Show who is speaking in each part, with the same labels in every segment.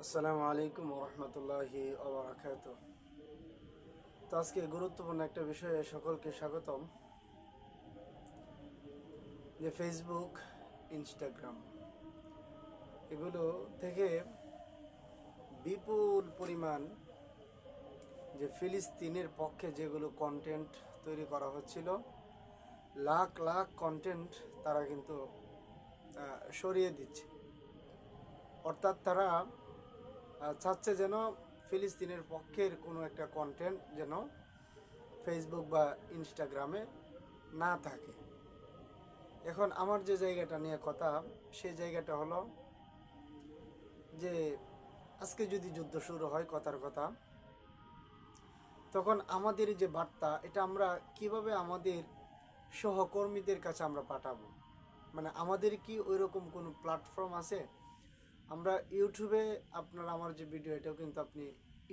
Speaker 1: আসসালামু আলাইকুম ওরহমতুল্লাহি ওবরাকাত। তো আজকে গুরুত্বপূর্ণ একটা বিষয়ে সকলকে স্বাগতম, যে ফেসবুক, ইনস্টাগ্রাম এগুলো থেকে বিপুল পরিমাণ যে ফিলিস্তিনের পক্ষে যেগুলো কন্টেন্ট তৈরি করা হচ্ছিল, লাখ লাখ কন্টেন্ট তারা কিন্তু সরিয়ে দিচ্ছে। অর্থাৎ তারা চাচ্ছে যেন ফিলিস্তিনের পক্ষের কোনো একটা কন্টেন্ট যেন ফেসবুক বা ইনস্টাগ্রামে না থাকে। এখন আমার যে জায়গাটা নিয়ে কথা, সেই জায়গাটা হলো যে আজকে যদি যুদ্ধ শুরু হয়, কথার কথা, তখন আমাদের যে বার্তা, এটা আমরা কিভাবে আমাদের সহকর্মীদের কাছে আমরা পাঠাবো? মানে আমাদের কি ওই রকম কোনো প্ল্যাটফর্ম আছে? আমরা ইউটিউবে, আপনার আমার যে ভিডিও, এটাও কিন্তু আপনি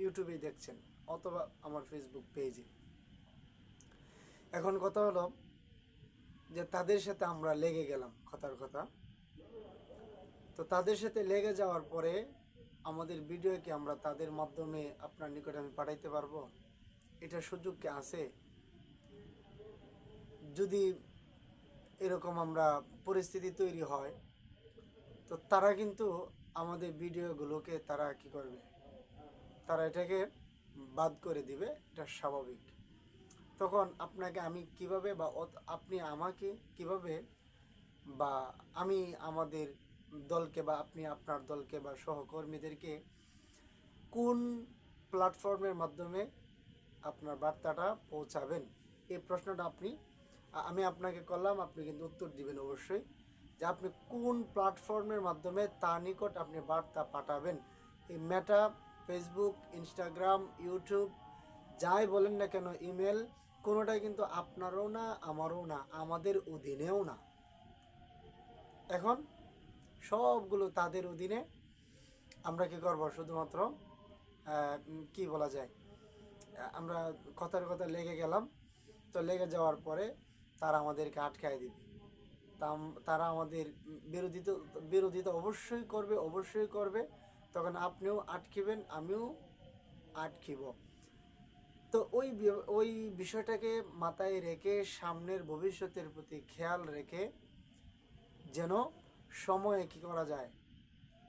Speaker 1: ইউটিউবেই দেখছেন, অথবা আমার ফেসবুক পেজে। এখন কথা হলো যে তাদের সাথে আমরা লেগে গেলাম, কথার কথা। তো তাদের সাথে লেগে যাওয়ার পরে আমাদের ভিডিওকে আমরা তাদের মাধ্যমে আপনার নিকটে আমি পাঠাইতে পারবো? এটার সুযোগ কি আছে? যদি এরকম আমরা পরিস্থিতি তৈরি হয়, তো তারা কিন্তু আমাদের ভিডিওগুলোকে তারা কি করবে? তারা এটাকে বাদ করে দিবে, এটা স্বাভাবিক। তখন আপনাকে আমি কিভাবে, বা আপনি আমাকে কিভাবে, বা আমি আমাদের দলকে, বা আপনি আপনার দলকে বা সহকর্মীদেরকে কোন প্ল্যাটফর্মের মাধ্যমে আপনার বার্তাটা পৌঁছাবেন? এই প্রশ্নটা আমি আপনাকে করলাম, আপনি কিন্তু উত্তর দিবেন অবশ্যই, যে আপনি কোন প্ল্যাটফর্মের মাধ্যমে তার নিকট আপনি বার্তা পাঠাবেন। এই মেটা, ফেসবুক, ইনস্টাগ্রাম, ইউটিউব, যাই বলেন না কেন, ইমেল, কোনোটাই কিন্তু আপনারও না, আমারও না, আমাদের অধীনেও না। এখন সবগুলো তাদের অধীনে। আমরা কি করব? শুধুমাত্র কি বলা যায়, আমরা কথার কথা লেগে গেলাম। তো লেগে যাওয়ার পরে তারা আমাদেরকে আটকায় দিবে। তারা আমাদের বিরোধিতা বিরোধিতা অবশ্যই করবে, অবশ্যই করবে। তখন আপনিও আটকিবেন, আমিও আটকিব। তো ওই বিষয়টাকে মাথায় রেখে, সামনের ভবিষ্যতের প্রতি খেয়াল রেখে, যেন সময়ে কি করা যায়,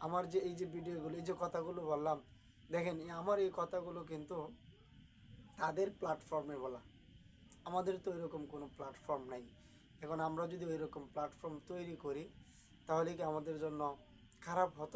Speaker 1: আমার যে এই যে ভিডিওগুলো, এই যে কথাগুলো বললাম, দেখেন আমার এই কথাগুলো কিন্তু তাদের প্ল্যাটফর্মে বলা। আমাদের তো এরকম কোনো প্ল্যাটফর্ম নাই। এখন আমরা যদি ওই রকম প্ল্যাটফর্ম তৈরি করি, তাহলে কি আমাদের জন্য খারাপ হতো?